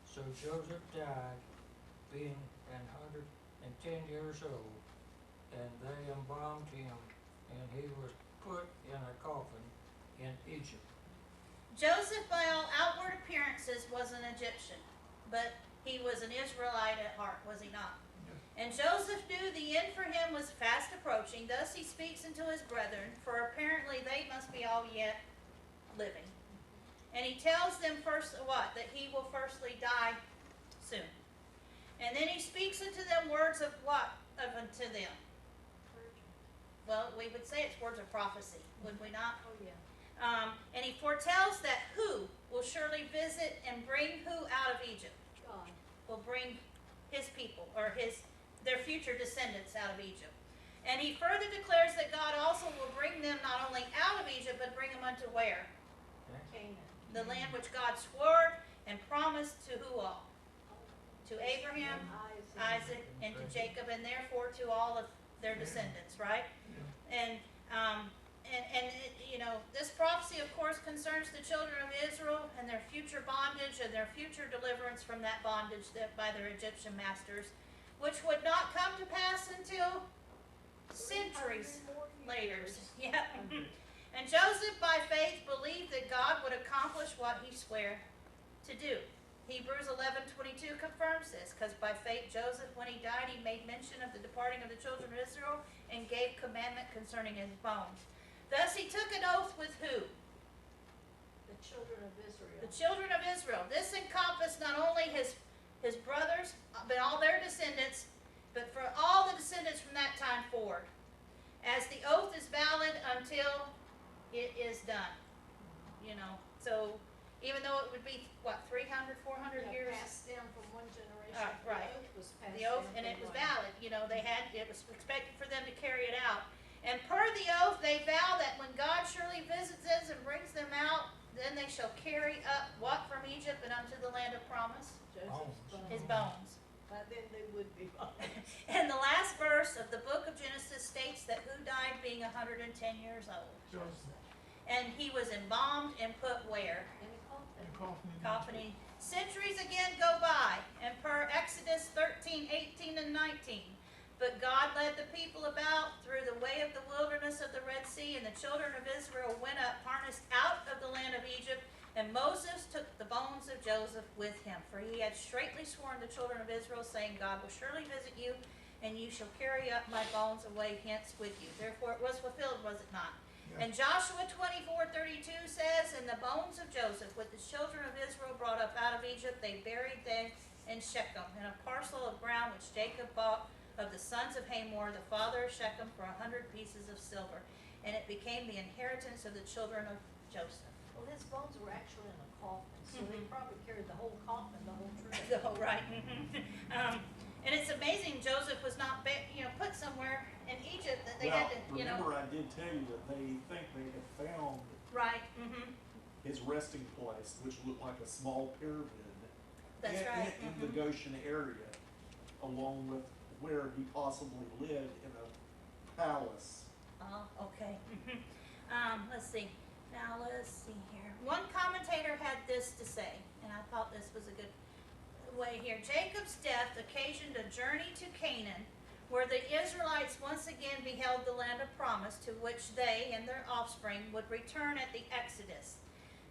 [SPEAKER 7] So Joseph died, being 110 years old, and they embalmed him, and he was put in a coffin in Egypt.
[SPEAKER 1] Joseph, by all outward appearances, was an Egyptian, but he was an Israelite at heart, was he not? And Joseph knew the end for him was fast approaching. Thus he speaks unto his brethren, for apparently they must be all yet living. And he tells them first what? That he will firstly die soon. And then he speaks unto them words of what? Of unto them. Well, we would say it's words of prophecy, would we not?
[SPEAKER 3] Oh, yeah.
[SPEAKER 1] And he foretells that who will surely visit and bring who out of Egypt?
[SPEAKER 3] God.
[SPEAKER 1] Will bring his people, or their future descendants out of Egypt. And he further declares that God also will bring them not only out of Egypt, but bring them unto where?
[SPEAKER 3] Canaan.
[SPEAKER 1] The land which God swore and promised to who all? To Abraham, Isaac, and to Jacob, and therefore to all of their descendants, right? And this prophecy, of course, concerns the children of Israel and their future bondage and their future deliverance from that bondage by their Egyptian masters, which would not come to pass until centuries later. Yeah. And Joseph, by faith, believed that God would accomplish what he swore to do. Hebrews 11:22 confirms this, because by faith Joseph, when he died, he made mention of the departing of the children of Israel and gave commandment concerning his bones. Thus he took an oath with who?
[SPEAKER 3] The children of Israel.
[SPEAKER 1] The children of Israel. This encompassed not only his brothers, but all their descendants, but for all the descendants from that time forward, as the oath is valid until it is done. So even though it would be, 300, 400 years?
[SPEAKER 3] Passed down from one generation.
[SPEAKER 1] Right.
[SPEAKER 3] The oath was passed
[SPEAKER 1] The oath,
[SPEAKER 3] down
[SPEAKER 1] and it
[SPEAKER 3] from
[SPEAKER 1] was
[SPEAKER 3] one.
[SPEAKER 1] valid, it was expected for them to carry it out. And per the oath, they vow that when God surely visits us and brings them out, then they shall carry up what from Egypt and unto the land of promise?
[SPEAKER 3] Joseph's
[SPEAKER 1] His
[SPEAKER 3] bones.
[SPEAKER 1] bones.
[SPEAKER 3] By then they would be bones.
[SPEAKER 1] And the last verse of the book of Genesis states that who died being 110 years old.
[SPEAKER 2] Joseph.
[SPEAKER 1] And he was embalmed and put where?
[SPEAKER 3] And he called
[SPEAKER 2] And
[SPEAKER 3] them.
[SPEAKER 2] coffin.
[SPEAKER 1] Coffin. Centuries again go by, and per Exodus 13, 18, and 19. But God led the people about through the way of the wilderness of the Red Sea, and the children of Israel went up, harnessed out of the land of Egypt, and Moses took the bones of Joseph with him. For he had straitly sworn the children of Israel, saying, God will surely visit you, and you shall carry up my bones away hence with you. Therefore it was fulfilled, was it not? And Joshua 24:32 says, and the bones of Joseph with the children of Israel brought up out of Egypt, they buried them in Shechem, in a parcel of ground which Jacob bought of the sons of Hamor, the father of Shechem, for 100 pieces of silver. And it became the inheritance of the children of Joseph.
[SPEAKER 3] Well, his bones were actually in a coffin, so they
[SPEAKER 1] Mhm.
[SPEAKER 3] probably carried the whole coffin, the whole trip.
[SPEAKER 1] So, right. And it's amazing Joseph was not put somewhere in Egypt that they had to,
[SPEAKER 6] Remember I did tell you that they think they had found
[SPEAKER 1] Right.
[SPEAKER 6] his resting place, which looked like a small pyramid.
[SPEAKER 1] That's right.
[SPEAKER 6] In the Goshen area, along with where he possibly lived in a palace.
[SPEAKER 1] Oh, okay. Let's see. Now let's see here. One commentator had this to say, and I thought this was a good way here. Jacob's death occasioned a journey to Canaan, where the Israelites once again beheld the land of promise, to which they and their offspring would return at the Exodus.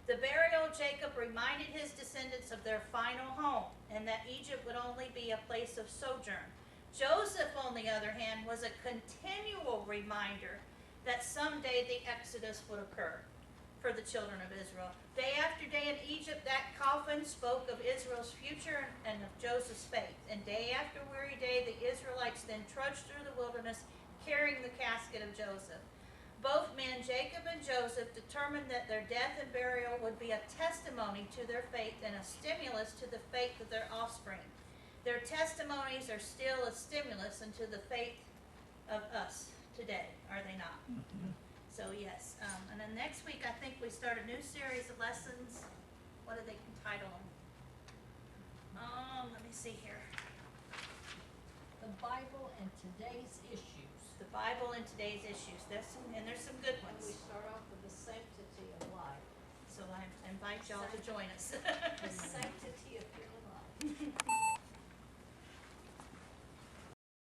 [SPEAKER 1] The burial of Jacob reminded his descendants of their final home, and that Egypt would only be a place of sojourn. Joseph, on the other hand, was a continual reminder that someday the Exodus would occur for the children of Israel. Day after day in Egypt, that coffin spoke of Israel's future and of Joseph's faith. And day after weary day, the Israelites then trudged through the wilderness carrying the casket of Joseph. Both men, Jacob and Joseph, determined that their death and burial would be a testimony to their faith and a stimulus to the faith of their offspring. Their testimonies are still a stimulus into the faith of us today, are they not? So yes, and then next week I think we start a new series of lessons. What do they title them? Let me see here.
[SPEAKER 3] The Bible and today's issues.
[SPEAKER 1] The Bible and today's issues. There's some good
[SPEAKER 3] And we
[SPEAKER 1] ones.
[SPEAKER 3] start off with the sanctity of life.
[SPEAKER 1] So I invite y'all to join us.
[SPEAKER 3] The sanctity of human life.